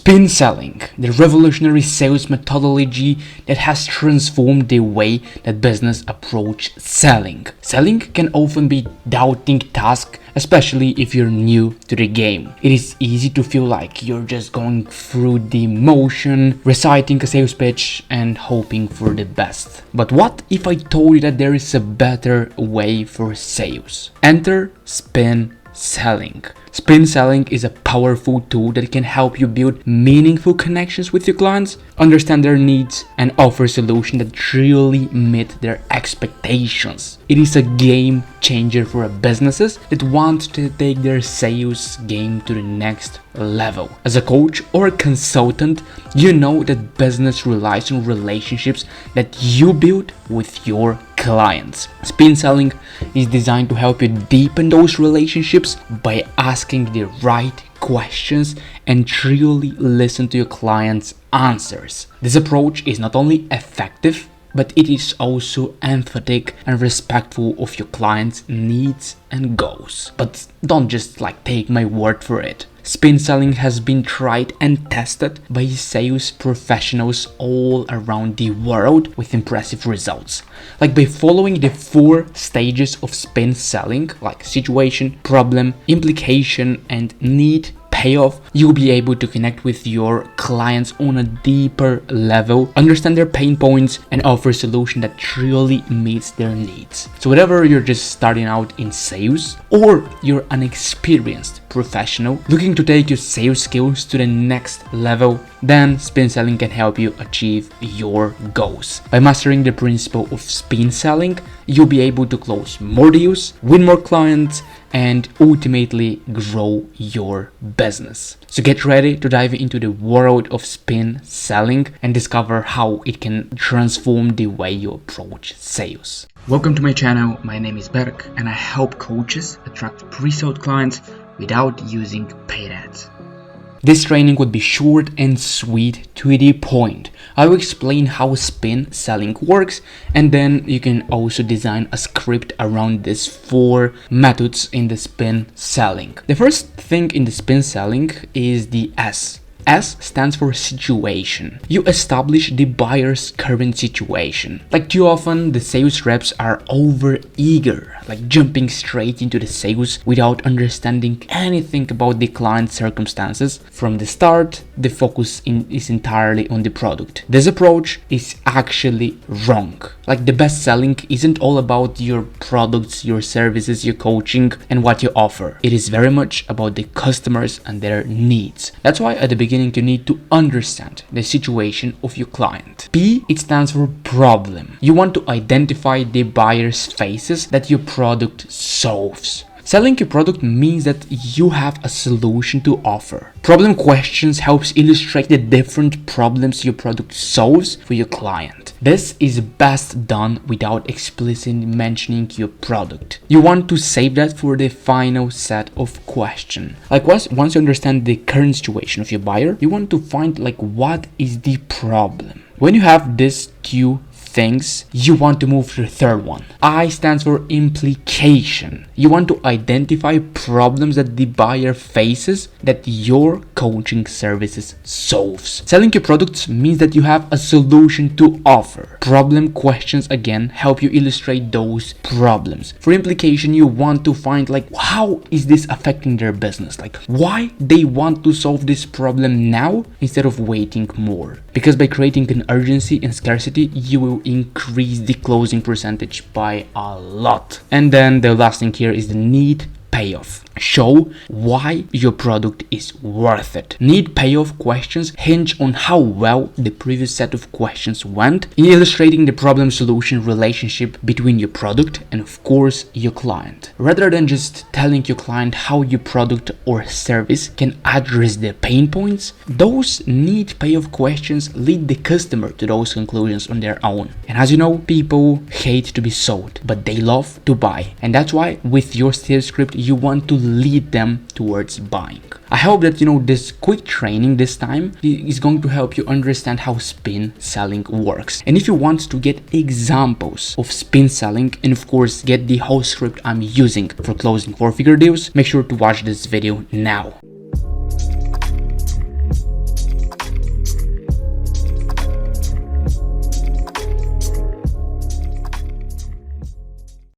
Spin selling, the revolutionary sales methodology that has transformed the way that business approach selling. Selling can often be daunting task, especially if you're new to the game. It is easy to feel like you're just going through the motion, reciting a sales pitch and hoping for the best. But what if I told you that there is a better way for sales? Enter spin selling. Spin selling is a powerful tool that can help you build meaningful connections with your clients, understand their needs, and offer solutions that truly meet their expectations. It is a game changer for businesses that want to take their sales game to the next level. As a coach or a consultant, you know that business relies on relationships that you build with your clients. Spin selling is designed to help you deepen those relationships by asking the right questions and truly listen to your clients' answers. This approach is not only effective, but it is also emphatic and respectful of your clients' needs and goals. But don't just take my word for it. Spin selling has been tried and tested by sales professionals all around the world with impressive results. By following the 4 stages of spin selling, like situation, problem, implication, and need, payoff, you'll be able to connect with your clients on a deeper level, understand their pain points, and offer a solution that truly meets their needs. So whether you're just starting out in sales or you're an experienced professional looking to take your sales skills to the next level, then spin selling can help you achieve your goals. By mastering the principle of spin selling, you'll be able to close more deals, win more clients, and ultimately grow your business. So get ready to dive into the world of spin selling and discover how it can transform the way you approach sales. Welcome to my channel. My name is Berk and I help coaches attract pre-sold clients without using paid ads. This training would be short and sweet, to the point. I will explain how spin selling works, and then you can also design a script around these 4 methods in the spin selling. The first thing in the spin selling is the S. S stands for situation. You establish the buyer's current situation. Too often, the sales reps are over eager, jumping straight into the sales without understanding anything about the client's circumstances. From the start, the focus is entirely on the product. This approach is actually wrong. The best selling isn't all about your products, your services, your coaching, and what you offer. It is very much about the customers and their needs. That's why at the beginning, you need to understand the situation of your client. P, it stands for problem. You want to identify the buyer's faces that your product solves. Selling your product means that you have a solution to offer. Problem questions helps illustrate the different problems your product solves for your client. This is best done without explicitly mentioning your product. You want to save that for the final set of questions. Once you understand the current situation of your buyer, you want to find what is the problem. When you have these 2 things, you want to move to the third one. I stands for implication. You want to identify problems that the buyer faces that your coaching services solves. Selling your products means that you have a solution to offer. Problem questions again help you illustrate those problems. For implication, you want to find how is this affecting their business? Why they want to solve this problem now instead of waiting more. Because by creating an urgency and scarcity, you will increase the closing percentage by a lot. And then the last thing here is the need payoff. Show why your product is worth it. Need payoff questions hinge on how well the previous set of questions went in illustrating the problem solution relationship between your product and of course your client. Rather than just telling your client how your product or service can address their pain points, those need payoff questions lead the customer to those conclusions on their own. And as you know, people hate to be sold, but they love to buy. And that's why with your sales script, you want to lead them towards buying. I hope that this quick training this time is going to help you understand how spin selling works. And if you want to get examples of spin selling and of course get the whole script I'm using for closing 4-figure deals, make sure to watch this video now.